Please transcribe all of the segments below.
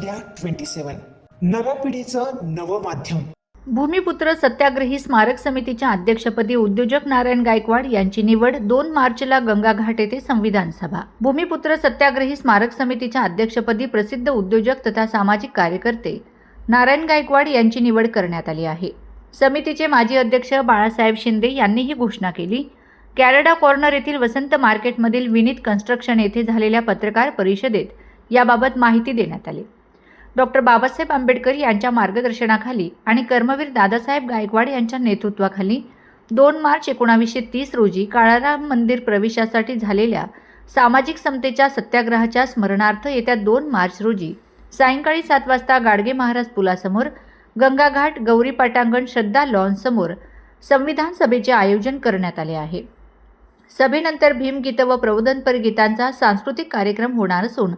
India 27 नव्या पिढीचं नवं माध्यम। भूमिपुत्र सत्याग्रही स्मारक समितीच्या अध्यक्षपदी उद्योजक नारायण गायकवाड यांची निवड 2 मार्चला गंगाघाट येथे संविधान सभा। भूमिपुत्र सत्याग्रही स्मारक समितीच्या अध्यक्षपदी प्रसिद्ध उद्योजक तथा सामाजिक कार्यकर्ते नारायण गायकवाड यांची निवड करण्यात आली आहे। समितीचे माजी अध्यक्ष बाळासाहेब शिंदे यांनी ही घोषणा केली। कॅनडा कॉर्नर येथील वसंत मार्केटमधील विनीत कन्स्ट्रक्शन येथे झालेल्या पत्रकार परिषदेत याबाबत माहिती देण्यात आली। डॉक्टर बाबासाहेब आंबेडकर यांच्या मार्गदर्शनाखाली आणि कर्मवीर दादासाहेब गायकवाड यांच्या नेतृत्वाखाली 2 मार्च 1930 रोजी काळाराम मंदिर प्रवेशासाठी झालेल्या सामाजिक समतेच्या सत्याग्रहाच्या स्मरणार्थ येत्या 2 मार्च रोजी सायंकाळी 7 वाजता गाडगे महाराज पुलासमोर गंगाघाट गौरी पाटांगण श्रद्धा लॉन समोर संविधान सभेचे आयोजन करण्यात आले आहे। सभेनंतर भीमगीत व प्रबोधनपर गीतांचा सांस्कृतिक कार्यक्रम होणार असून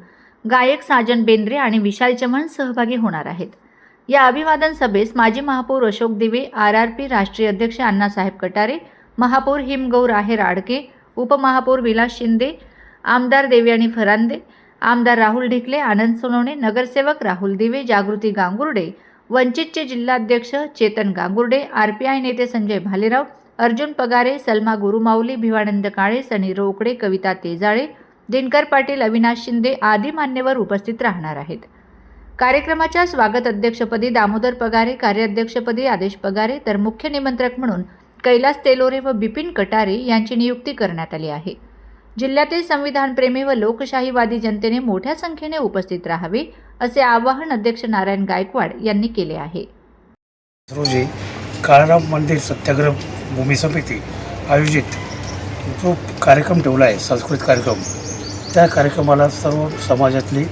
गायक साजन बेंद्रे आणि विशाल चव्हाण सहभागी होणार आहेत। या अभिवादन सभेस माजी महापौर अशोक दिवे, RRP राष्ट्रीय अध्यक्ष अण्णासाहेब कटारे, महापौर हिमगौर आहेर आडके, उपमहापौर विलास शिंदे, आमदार देवयानी फरांदे, आमदार राहुल ढिकले, आनंद सोनवणे, नगरसेवक राहुल दिवे, जागृती गांगुर्डे, वंचितचे जिल्हाध्यक्ष चेतन गांगुर्डे, RPI नेते संजय भालेराव, अर्जुन पगारे, सलमा गुरुमाऊली, भिवानंद काळे, सनी रोकडे, कविता तेजाळे, दिनकर पाटील, अविनाश शिंदे आदी मान्यवर उपस्थित राहणार आहेत। कार्यक्रमाच्या स्वागत अध्यक्षपदी दामोदर पगारे, कार्याध्यक्षपदी आदेश पगारे तर मुख्य निमंत्रक म्हणून कैलास तेलोरे व बिपिन कटारे यांची नियुक्ती करण्यात आली आहे। जिल्ह्यातील संविधानप्रेमी व लोकशाहीवादी जनतेने मोठ्या संख्येने उपस्थित राहावे असे आवाहन अध्यक्ष नारायण गायकवाड यांनी केले आहे। रोजी काळाराम मंदिर सत्याग्रह भूमी समिती आयोजित जो कार्यक्रम ठेवला आहे सांस्कृतिक कार्यक्रम, त्या कार्यक्रमाला सर्व समाजातली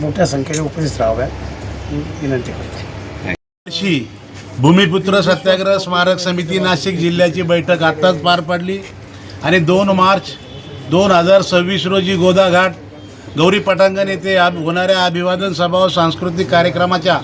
मोठ्या संख्येने उपस्थित राहाव्या ही विनंती करतो। भूमिपुत्र सत्याग्रह स्मारक समिती नाशिक जिल्ह्याची बैठक आत्ताच पार पडली आणि 2 मार्च 2026 रोजी गोदाघाट गौरी पटांगण येथे होणाऱ्या अभिवादन सभा व सांस्कृतिक कार्यक्रमाच्या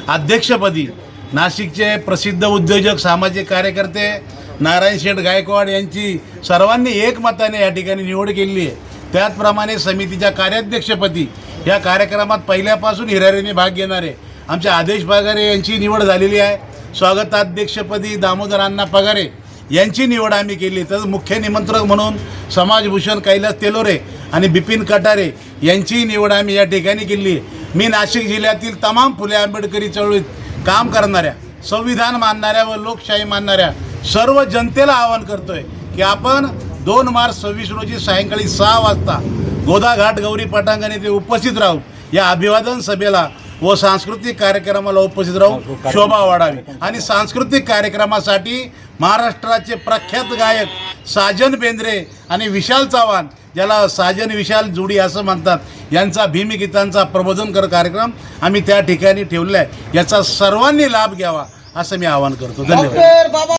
अध्यक्षपदी नाशिकचे प्रसिद्ध उद्योजक सामाजिक कार्यकर्ते नारायण शेठ गायकवाड यांची सर्वांनी एकमताने या ठिकाणी निवड केली आहे। त्याचप्रमाणे समितीच्या कार्याध्यक्षपदी या कार्यक्रमात पहिल्यापासून हिरारीने भाग घेणारे आमचे आदेश पगारे यांची निवड झालेली आहे। स्वागताध्यक्षपदी दामोदर अण्णा पगारे यांची निवड आम्ही केली। तर मुख्य निमंत्रक म्हणून समाजभूषण कैलास तेलोरे आणि बिपिन कटारे यांची निवड आम्ही या ठिकाणी केली आहे। मी नाशिक जिल्ह्यातील तमाम फुले आंबेडकरी चळवळीत काम करणाऱ्या, संविधान मानणाऱ्या व लोकशाही मानणाऱ्या सर्व जनतेला आवाहन करतोय की आपण 2 मार्च 26 रोजी सायंकाळी 6 वाजता गोदाघाट गौरी पटांगण येथे उपस्थित राहू या अभिवादन सभेला व सांस्कृतिक कार्यक्रमाला उपस्थित राहू शोभा वाढावी। आणि सांस्कृतिक कार्यक्रमासाठी महाराष्ट्राचे प्रख्यात गायक साजन बेंद्रे आणि विशाल चव्हाण, ज्याला साजन विशाल जोडी असं म्हणतात, यांचा भीमगीतांचा प्रबोधनकर कार्यक्रम आम्ही त्या ठिकाणी ठेवला आहे। याचा सर्वांनी लाभ घ्यावा असं मी आवाहन करतो। धन्यवाद।